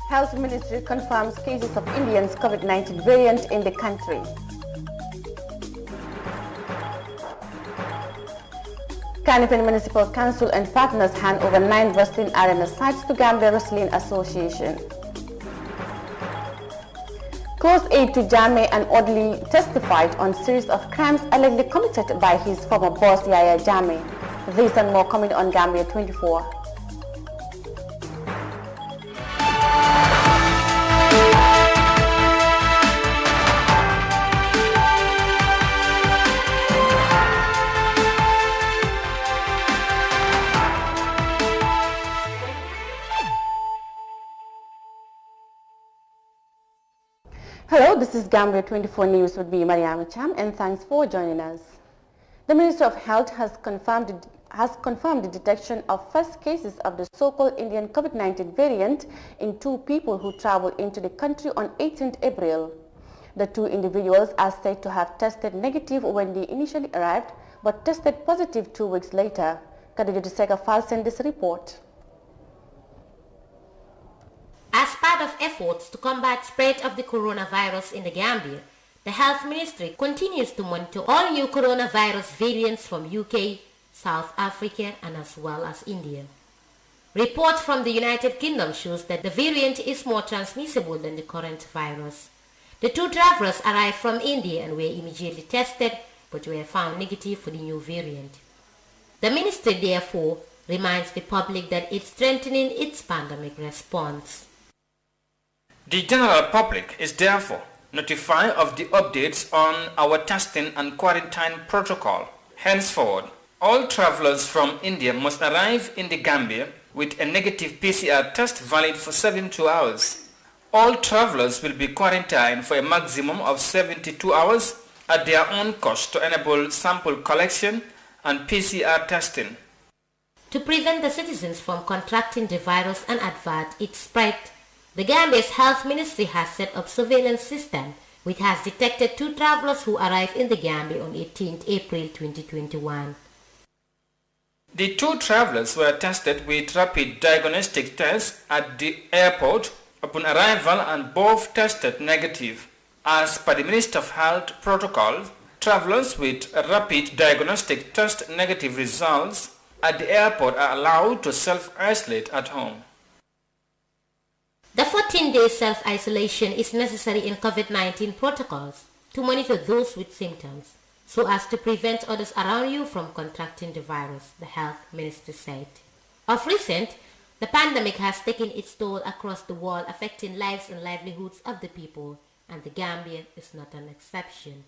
Health Ministry confirms cases of Indians COVID-19 variant in the country. Carnifing Municipal Council and partners hand over 9 wrestling arena sites to Gambia Wrestling Association. Close aide to Jammeh and Audley testified on series of crimes allegedly committed by his former boss Yaya Jammeh. This and more coming on Gambia 24. Hello, this is Gambia 24 News with me, Mariam Cham, and thanks for joining us. The Minister of Health has confirmed the detection of first cases of the so-called Indian COVID-19 variant in 2 people who traveled into the country on 18th April. The 2 individuals are said to have tested negative when they initially arrived, but tested positive 2 weeks later. Khadija Seka sent this report. As part of efforts to combat spread of the coronavirus in the Gambia, the Health Ministry continues to monitor all new coronavirus variants from UK, South Africa and as well as India. Reports from the United Kingdom shows that the variant is more transmissible than the current virus. The 2 travelers arrived from India and were immediately tested but were found negative for the new variant. The ministry therefore reminds the public that it's strengthening its pandemic response. The general public is therefore notified of the updates on our testing and quarantine protocol. Henceforward, all travelers from India must arrive in the Gambia with a negative PCR test valid for 72 hours. All travelers will be quarantined for a maximum of 72 hours at their own cost to enable sample collection and PCR testing. To prevent the citizens from contracting the virus and avert its spread, the Gambia's Health Ministry has set up surveillance system which has detected 2 travelers who arrived in the Gambia on 18th April 2021. The 2 travelers were tested with rapid diagnostic tests at the airport upon arrival and both tested negative. As per the Minister of Health protocol, travelers with rapid diagnostic test negative results at the airport are allowed to self-isolate at home. The 14-day self-isolation is necessary in COVID-19 protocols to monitor those with symptoms so as to prevent others around you from contracting the virus, the health minister said. Of recent, the pandemic has taken its toll across the world, affecting lives and livelihoods of the people, and the Gambia is not an exception.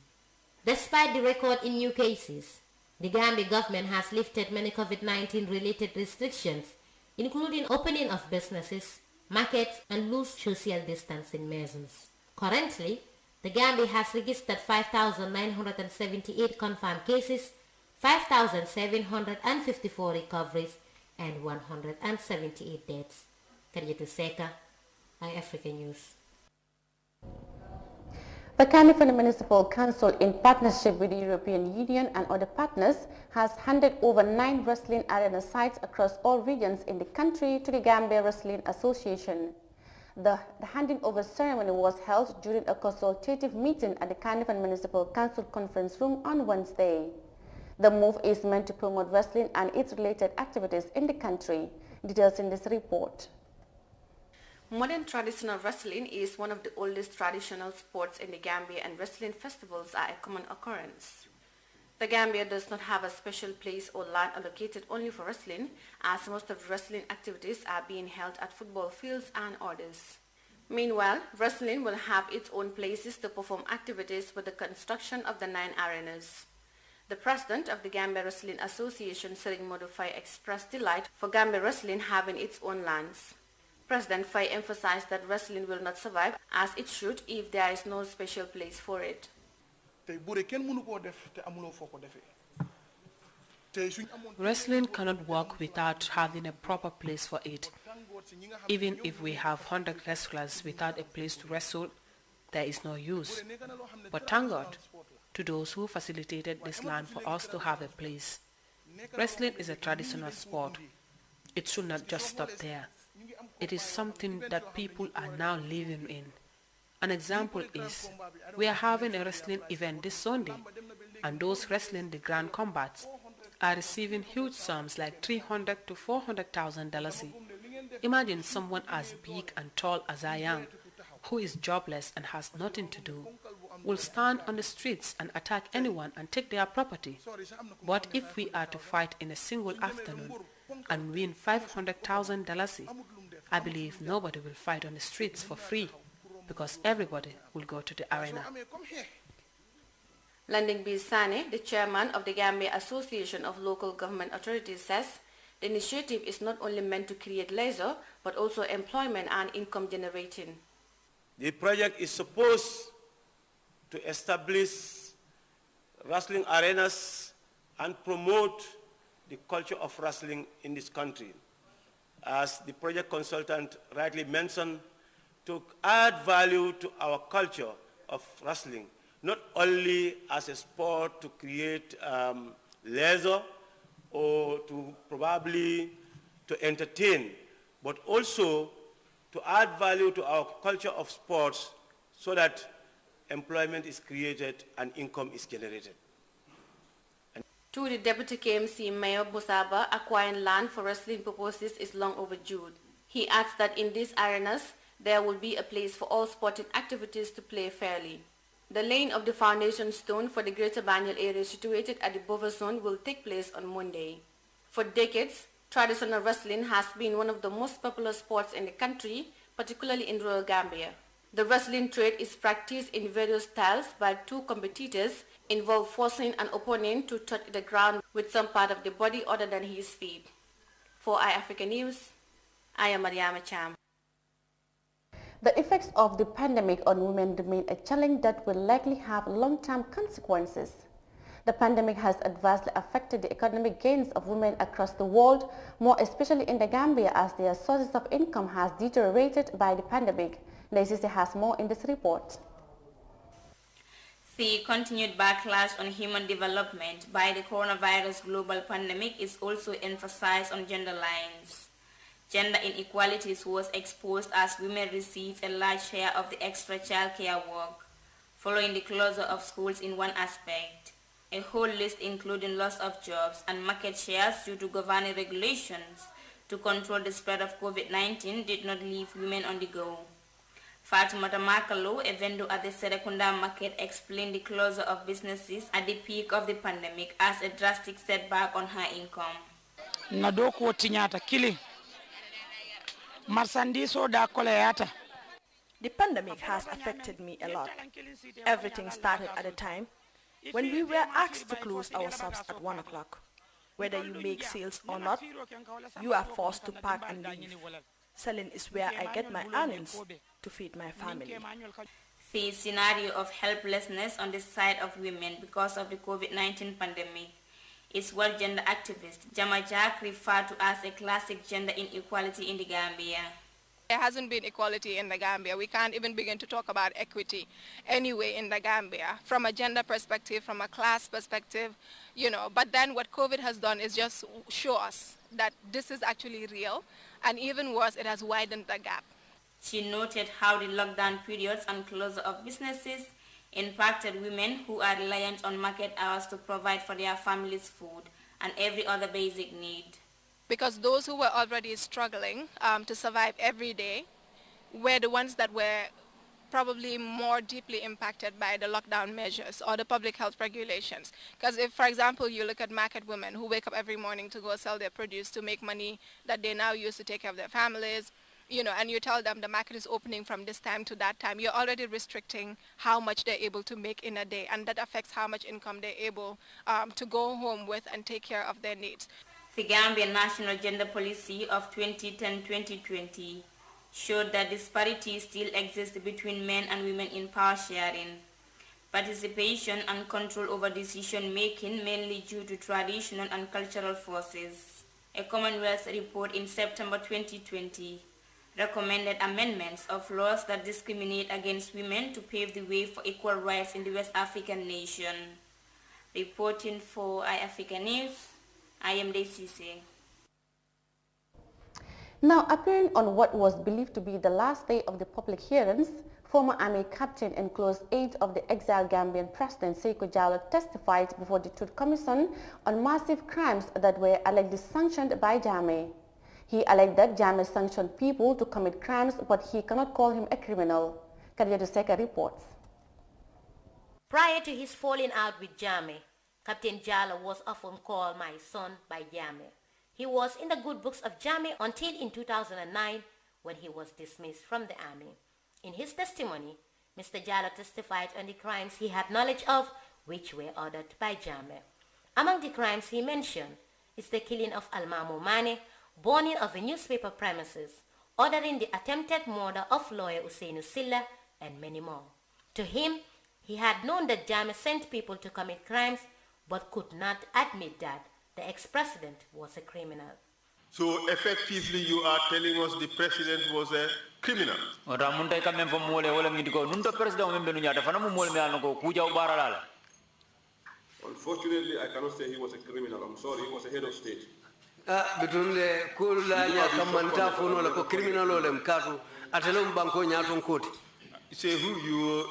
Despite the record in new cases, the Gambia government has lifted many COVID-19 related restrictions, including opening of businesses, markets and loose social distancing measures. Currently, the Gambia has registered 5,978 confirmed cases, 5,754 recoveries and 178 deaths. Khadija Seka, iAfrica News. The Carnifing Municipal Council, in partnership with the European Union and other partners, has handed over 9 wrestling arena sites across all regions in the country to the Gambia Wrestling Association. The handing over ceremony was held during a consultative meeting at the Carnifing Municipal Council conference room on Wednesday. The move is meant to promote wrestling and its related activities in the country. Details in this report. Modern traditional wrestling is one of the oldest traditional sports in the Gambia, and wrestling festivals are a common occurrence. The Gambia does not have a special place or land allocated only for wrestling, as most of the wrestling activities are being held at football fields and others. Meanwhile, wrestling will have its own places to perform activities with the construction of the 9 arenas. The president of the Gambia Wrestling Association, Sering Modufai, expressed delight for Gambia wrestling having its own lands. President Faye emphasized that wrestling will not survive as it should if there is no special place for it. Wrestling cannot work without having a proper place for it. Even if we have 100 wrestlers without a place to wrestle, there is no use. But thank God to those who facilitated this land for us to have a place. Wrestling is a traditional sport. It should not just stop there. It is something that people are now living in. An example is, we are having a wrestling event this Sunday, and those wrestling the Grand Combats are receiving huge sums like $300,000 to $400,000. Imagine someone as big and tall as I am, who is jobless and has nothing to do, will stand on the streets and attack anyone and take their property. But if we are to fight in a single afternoon and win $500,000, I believe nobody will fight on the streets for free, because everybody will go to the arena. Landing B. Sane, the chairman of the Gambia Association of Local Government Authorities, says the initiative is not only meant to create leisure, but also employment and income generating. The project is supposed to establish wrestling arenas and promote the culture of wrestling in this country. As the project consultant rightly mentioned, to add value to our culture of wrestling, not only as a sport to create leisure or to probably to entertain, but also to add value to our culture of sports so that employment is created and income is generated. To the Deputy KMC Mayor Musaba, acquiring land for wrestling purposes is long overdue. He adds that in these arenas, there will be a place for all sporting activities to play fairly. The laying of the foundation stone for the Greater Banjul area situated at the buffer zone will take place on Monday. For decades, traditional wrestling has been one of the most popular sports in the country, particularly in rural Gambia. The wrestling trade is practiced in various styles by two competitors, involve forcing an opponent to touch the ground with some part of the body other than his feet. For iAfrica News, I am Mariama Cham. The effects of the pandemic on women remain a challenge that will likely have long-term consequences. The pandemic has adversely affected the economic gains of women across the world, more especially in the Gambia, as their sources of income has deteriorated by the pandemic. Naisisi has more in this report. The continued backlash on human development by the coronavirus global pandemic is also emphasized on gender lines. Gender inequalities was exposed as women received a large share of the extra childcare work, following the closure of schools in one aspect. A whole list including loss of jobs and market shares due to governing regulations to control the spread of COVID-19 did not leave women on the go. Fatimata Makalo, a vendor at the Serekunda market, explained the closure of businesses at the peak of the pandemic as a drastic setback on her income. The pandemic has affected me a lot. Everything started at a time when we were asked to close our shops at 1 o'clock. Whether you make sales or not, you are forced to pack and leave. Selling is where I get my earnings to feed my family. The scenario of helplessness on the side of women because of the COVID-19 pandemic is what gender activist Jama Jack referred to as a classic gender inequality in the Gambia. There hasn't been equality in the Gambia. We can't even begin to talk about equity anyway in the Gambia from a gender perspective, from a class perspective, But then what COVID has done is just show us that this is actually real, and even worse, it has widened the gap. She noted how the lockdown periods and closure of businesses impacted women who are reliant on market hours to provide for their families' food and every other basic need. Because those who were already struggling to survive every day were the ones that were probably more deeply impacted by the lockdown measures or the public health regulations. Because if, for example, you look at market women who wake up every morning to go sell their produce to make money that they now use to take care of their families, and you tell them the market is opening from this time to that time, you're already restricting how much they're able to make in a day, and that affects how much income they're able to go home with and take care of their needs. The Gambian National Gender Policy of 2010-2020 showed that disparities still exist between men and women in power sharing, participation and control over decision making, mainly due to traditional and cultural forces. A Commonwealth report in September 2020 recommended amendments of laws that discriminate against women to pave the way for equal rights in the West African nation. Reporting for iAfrica News, I am Desise. Now appearing on what was believed to be the last day of the public hearings, former Army captain and close aide of the exiled Gambian President Sekou Jallow testified before the Truth Commission on massive crimes that were allegedly sanctioned by Jammeh. He alleged that Jammeh sanctioned people to commit crimes, but he cannot call him a criminal. Khadija Seka reports. Prior to his falling out with Jammeh, Captain Jallow was often called my son by Jammeh. He was in the good books of Jammeh until in 2009 when he was dismissed from the army. In his testimony, Mr. Jallow testified on the crimes he had knowledge of which were ordered by Jammeh. Among the crimes he mentioned is the killing of Almamo Mane, burning of a newspaper premises, ordering the attempted murder of lawyer Usainu Silla, and many more. To him, he had known that Jammeh sent people to commit crimes but could not admit that the ex-president was a criminal. So effectively you are telling us the president was a criminal? Unfortunately, I cannot say he was a criminal. I'm sorry, he was a head of state. Say who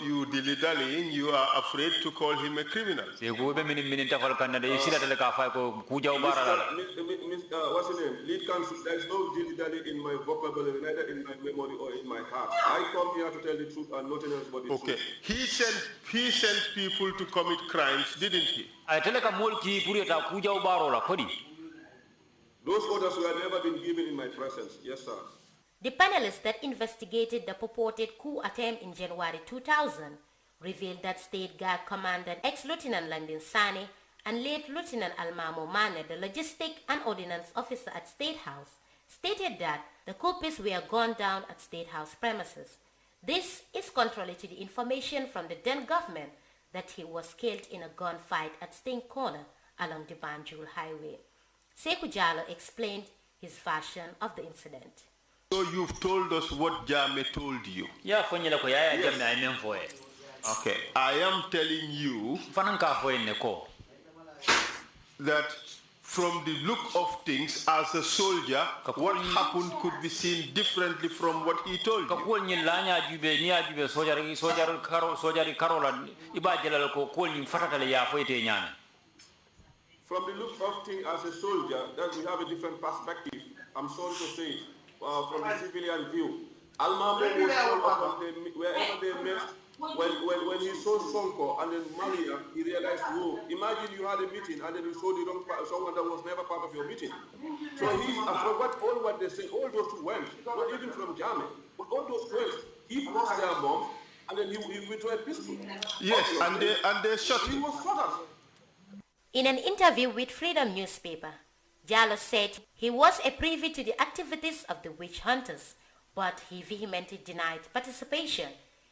you dilly-dallying, you are afraid to call him a criminal. What's his name? Lead counsel, there is no dilly-dally in my vocabulary, neither in my memory or in my heart. I come here to tell the truth and nothing else but the truth. Okay. He sent people to commit crimes, didn't he? Those orders were never been given in my presence. Yes, sir. The panelists that investigated the purported coup attempt in January 2000 revealed that State Guard Commander ex-Lieutenant Landin Sane and late Lieutenant Almamo Mane, the logistic and ordnance officer at State House, stated that the coupists were gunned down at State House premises. This is contrary to the information from the then government that he was killed in a gunfight at Sting Corner along the Banjul Highway. Sekou Jallow explained his version of the incident. So you've told us what Jammeh told you? Yes. Okay, I am telling you that from the look of things as a soldier, what happened could be seen differently from what he told you. From the look of things as a soldier, that we have a different perspective. I'm sorry to say it. From the civilian view, Almamo was told upon wherever they met, when he saw Sonko and then Maria, he realized, whoa, imagine you had a meeting and then you saw the wrong someone that was never part of your meeting. So all what they say, all those who went, not even from Jammeh, but all those who went, he passed their bombs and then he went to a pistol. Yes, and they shot him. He was shot at. In an interview with Freedom newspaper, Jallow said he was a privy to the activities of the witch hunters, but he vehemently denied participation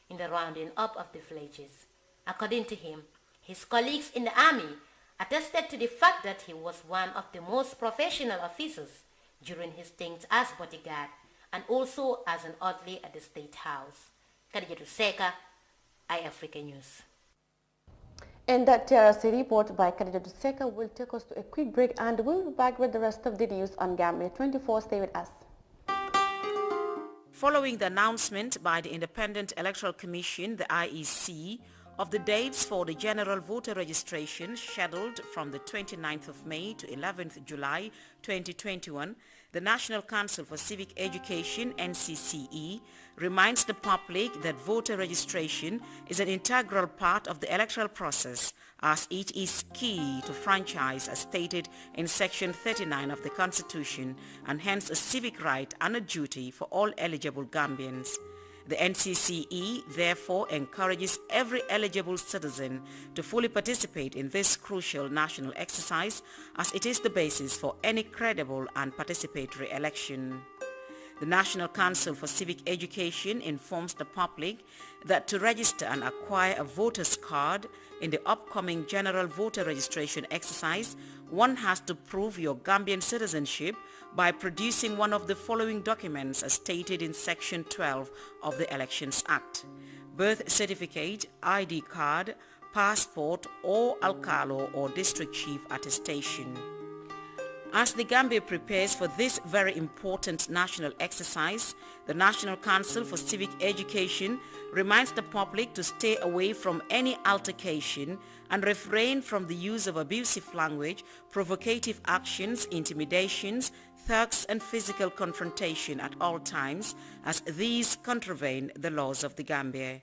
in the rounding up of the villages. According to him, his colleagues in the army attested to the fact that he was one of the most professional officers during his stint as bodyguard and also as an orderly at the State House. Khadija Seka, iAfrica News. And that TRC report by Khadija Seka will take us to a quick break, and we'll be back with the rest of the news on Gambia 24. Stay with us. Following the announcement by the Independent Electoral Commission, the IEC, of the dates for the general voter registration scheduled from the 29th of May to 11th July 2021, the National Council for Civic Education, NCCE, reminds the public that voter registration is an integral part of the electoral process, as it is key to franchise as stated in Section 39 of the Constitution, and hence a civic right and a duty for all eligible Gambians. The NCCE therefore encourages every eligible citizen to fully participate in this crucial national exercise, as it is the basis for any credible and participatory election. The National Council for Civic Education informs the public that to register and acquire a voter's card in the upcoming general voter registration exercise, one has to prove your Gambian citizenship by producing one of the following documents as stated in Section 12 of the Elections Act: birth certificate, ID card, passport, or alcalo or district chief attestation. As the Gambia prepares for this very important national exercise, the National Council for Civic Education reminds the public to stay away from any altercation and refrain from the use of abusive language, provocative actions, intimidations, thugs and physical confrontation at all times, as these contravene the laws of the Gambia.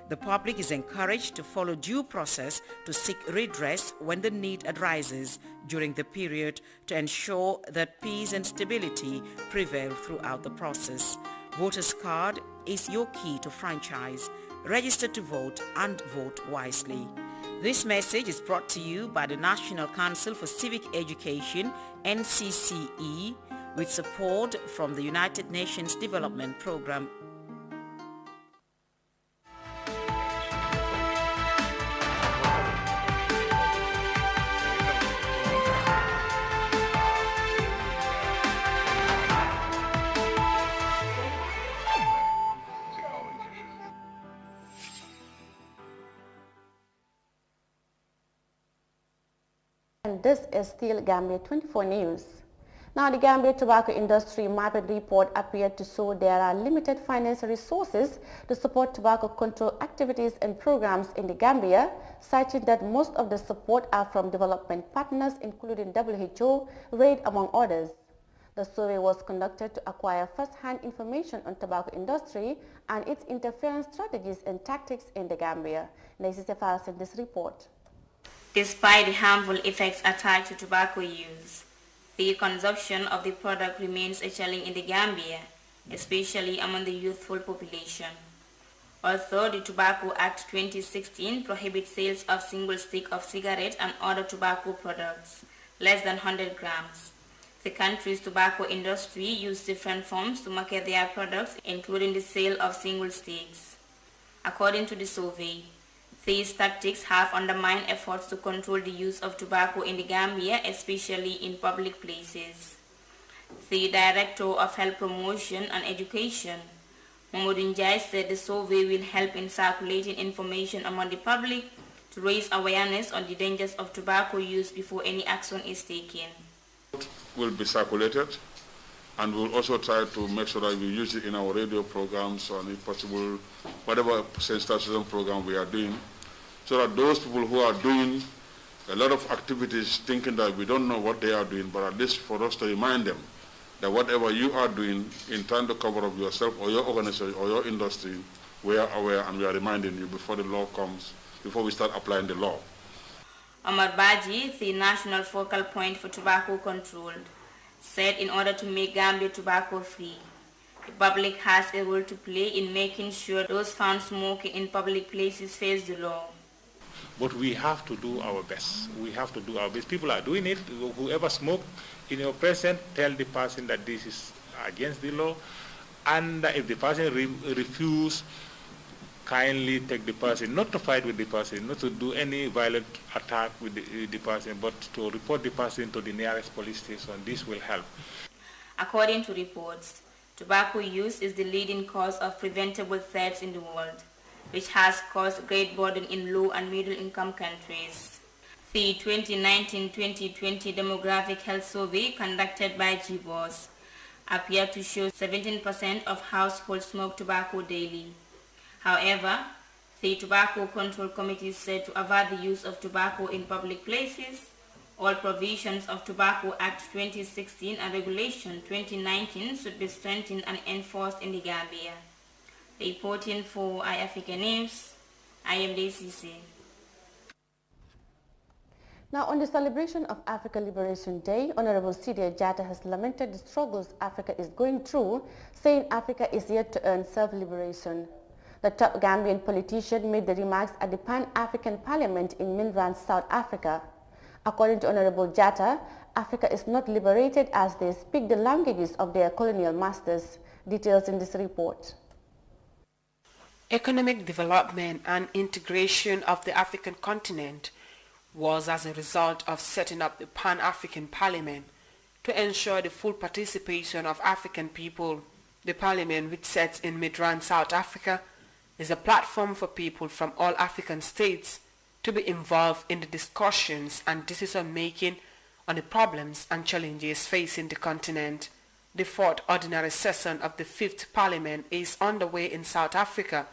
The public is encouraged to follow due process to seek redress when the need arises during the period to ensure that peace and stability prevail throughout the process. Voters card is your key to franchise. Register to vote and vote wisely. This message is brought to you by the National Council for Civic Education, NCCE, with support from the United Nations Development Programme. And this is still Gambia 24 News. Now, the Gambia tobacco industry market report appeared to show there are limited financial resources to support tobacco control activities and programs in the Gambia, citing that most of the support are from development partners, including WHO, RAID, among others. The survey was conducted to acquire first-hand information on tobacco industry and its interference strategies and tactics in the Gambia. Nancy Sefara sent this report. Despite the harmful effects attached to tobacco use, the consumption of the product remains a challenge in the Gambia, especially among the youthful population. Although the Tobacco Act 2016 prohibits sales of single stick of cigarettes and other tobacco products less than 100 grams, the country's tobacco industry uses different forms to market their products, including the sale of single sticks. According to the survey, these tactics have undermined efforts to control the use of tobacco in the Gambia, especially in public places. The Director of Health Promotion and Education, Mamadou Njai, said the survey will help in circulating information among the public to raise awareness on the dangers of tobacco use before any action is taken. Will be circulated, and we'll also try to make sure that we use it in our radio programs and if possible, whatever sensitization program we are doing, so that those people who are doing a lot of activities thinking that we don't know what they are doing, but at least for us to remind them that whatever you are doing in trying to cover up yourself or your organization or your industry, we are aware and we are reminding you before the law comes, before we start applying the law. Omar Baji, the national focal point for tobacco control, said in order to make Gambia tobacco free, the public has a role to play in making sure those found smoking in public places face the law. But we have to do our best. We have to do our best. People are doing it. Whoever smokes in your presence, tell the person that this is against the law. And if the person refuses, kindly take the person, not to fight with the person, not to do any violent attack with the person, but to report the person to the nearest police station. This will help. According to reports, tobacco use is the leading cause of preventable deaths in the world, which has caused great burden in low and middle income countries. The 2019-2020 demographic health survey conducted by GBOS appeared to show 17% of households smoke tobacco daily. However, the Tobacco Control Committee said to avoid the use of tobacco in public places, all provisions of Tobacco Act 2016 and Regulation 2019 should be strengthened and enforced in the Gambia. Reporting for iAfrica News, I am DCC. Now, on the celebration of Africa Liberation Day, Honorable Sidia Jatta has lamented the struggles Africa is going through, saying Africa is yet to earn self-liberation. The top Gambian politician made the remarks at the Pan-African Parliament in Midrand, South Africa. According to Honorable Jatta, Africa is not liberated as they speak the languages of their colonial masters. Details in this report. Economic development and integration of the African continent was as a result of setting up the Pan-African Parliament to ensure the full participation of African people. The Parliament, which sits in Midrand, South Africa, is a platform for people from all African states to be involved in the discussions and decision-making on the problems and challenges facing the continent. The fourth ordinary session of the Fifth Parliament is underway in South Africa,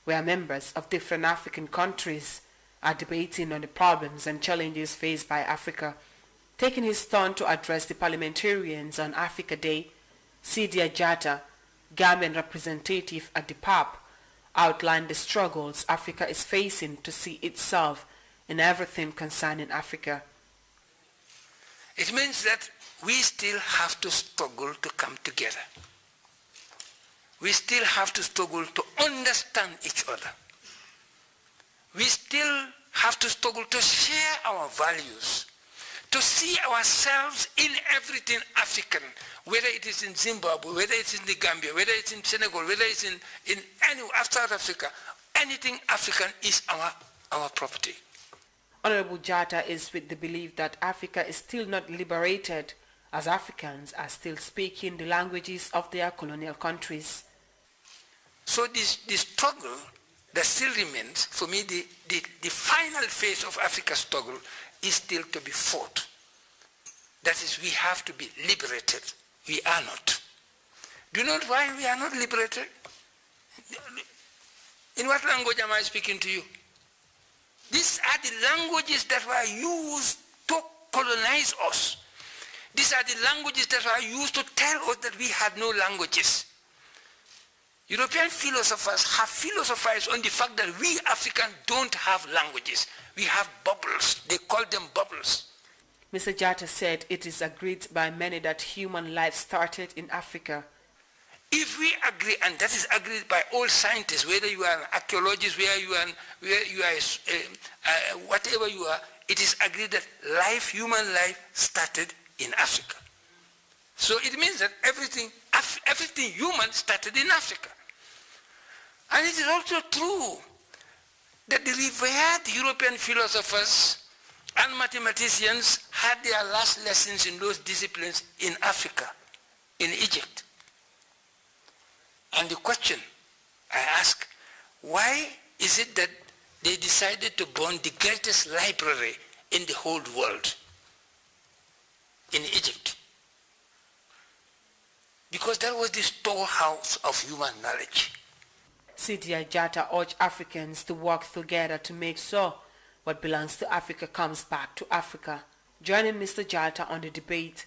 where members of different African countries are debating on the problems and challenges faced by Africa. Taking his turn to address the parliamentarians on Africa Day, Sidia Jatta, Gambian representative at the PAP, outlined the struggles Africa is facing to see itself in everything concerning Africa. It means that we still have to struggle to come together. We still have to struggle to understand each other. We still have to struggle to share our values, to see ourselves in everything African, whether it is in Zimbabwe, whether it's in the Gambia, whether it's in Senegal, whether it's in any South Africa. Anything African is our property. Honorable Jatta is with the belief that Africa is still not liberated, as Africans are still speaking the languages of their colonial countries. So this struggle that still remains, for me, the final phase of Africa's struggle is still to be fought. That is, we have to be liberated. We are not. Do you know why we are not liberated? In what language am I speaking to you? These are the languages that were used to colonize us. These are the languages that were used to tell us that we had no languages. European philosophers have philosophized on the fact that we Africans don't have languages. We have bubbles. They call them bubbles. Mr. Jatta said it is agreed by many that human life started in Africa. If we agree, and that is agreed by all scientists, whether you are an archaeologist, whatever you are, it is agreed that human life started in Africa. So it means that everything human started in Africa. And it is also true that the revered European philosophers and mathematicians had their last lessons in those disciplines in Africa, in Egypt. And the question I ask, why is it that they decided to burn the greatest library in the whole world in Egypt? Because that was the storehouse of human knowledge. Sidia Jatta urged Africans to work together to make sure what belongs to Africa comes back to Africa. Joining Mr. Jatta on the debate,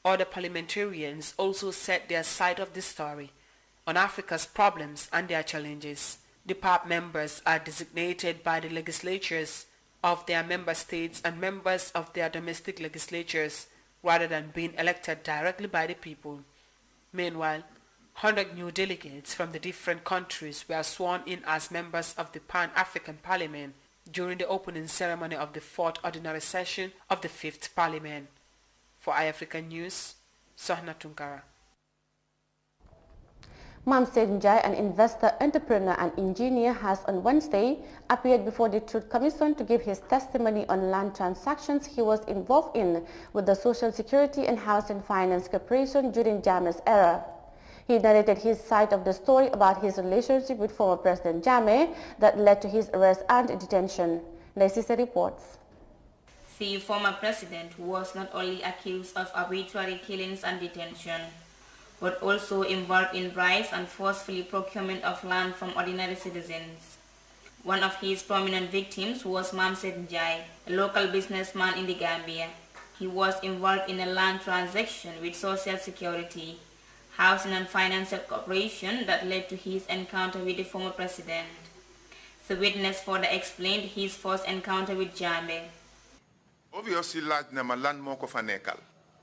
other parliamentarians also set their side of the story on Africa's problems and their challenges. The PAP members are designated by the legislatures of their member states and members of their domestic legislatures rather than being elected directly by the people. Meanwhile, 100 new delegates from the different countries were sworn in as members of the Pan-African Parliament during the opening ceremony of the 4th ordinary session of the 5th Parliament. For iAfrican News, Sohna Tunkara. Mamsed Njai, an investor, entrepreneur and engineer, has on Wednesday appeared before the Truth Commission to give his testimony on land transactions he was involved in with the Social Security and Housing Finance Corporation during Jammeh's era. He narrated his side of the story about his relationship with former President Jammeh that led to his arrest and detention. Naisisa reports. The former president was not only accused of arbitrary killings and detention, but also involved in bribes and forcefully procurement of land from ordinary citizens. One of his prominent victims was Mamsed Njai, a local businessman in the Gambia. He was involved in a land transaction with Social Security, Housing and Financial Corporation that led to his encounter with the former president. The witness further explained his first encounter with Jammeh. Obviously, land more fanekal.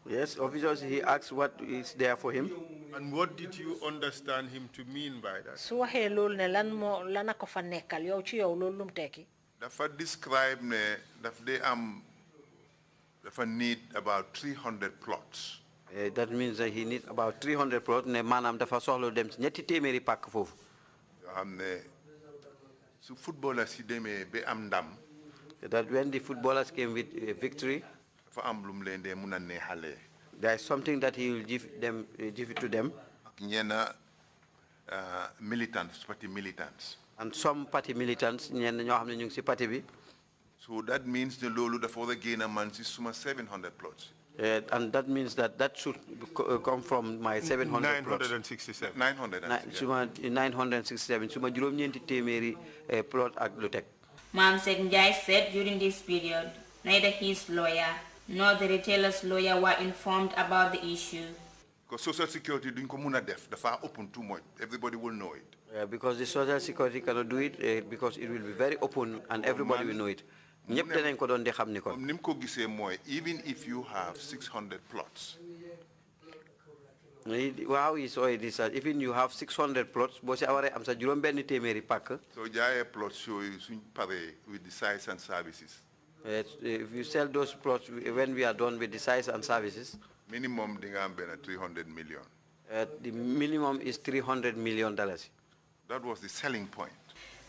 Yes, obviously he asked what is there for him. And what did you understand him to mean by that? So waxe lol ne lan mo lana ko fa nekkal yow ci yow lol lum tekki. Dafa describe ne dafa need about 300 plots. That means that he needs about 300 plots ne manam dafa soxlo dem ci ñetti téméri pak fofu. Yo xamne su footballers ci démé be am ndam. That when the footballers came with victory, there is something that he will give it to them. Militants, party militants. And some party militants, so that means the lolu the for the gain a man is 700 plots. And that means that should come from my 700 plots. 967. 967. 967. Suma juróom-ñeenti téeméeri plot ak lu teg. Mam Sek Njai said during this period, neither his lawyer nor the retailer's lawyer were informed about the issue. Because Social Security duñ ko mëna def dafa open too much. Everybody will know it. Because the Social Security cannot do it because it will be very open and everybody will know it. Even if you have 600 plots. Wow, is all this. Even you have 600 plots, so jaya plots show you with the size and services. If you sell those plots when we are done with the size and services, minimum 300 million. The minimum is $300 million. That was the selling point.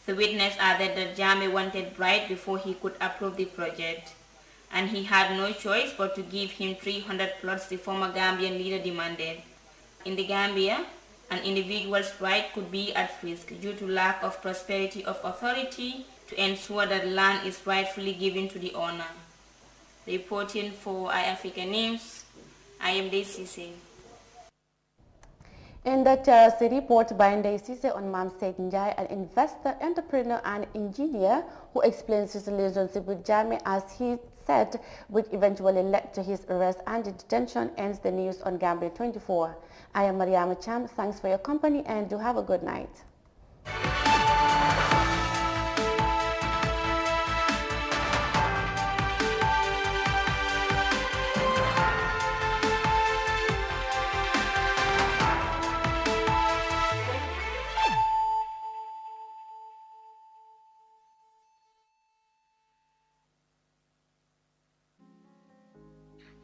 The witness added that Jammeh wanted bribe before he could approve the project, and he had no choice but to give him 300 plots the former Gambian leader demanded. In the Gambia, an individual's right could be at risk due to lack of prosperity of authority to ensure that land is rightfully given to the owner. Reporting for iAfrica News, I am DCC. In that report by Ndai on Mam Said Njai, an investor, entrepreneur and engineer who explains his relationship with Jammeh, as he said, which eventually led to his arrest and detention, ends the news on Gambia 24. I am Mariama Cham. Thanks for your company and do have a good night.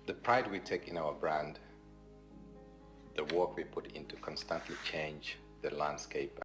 The pride we take in our brand, the work we put into constantly change the landscape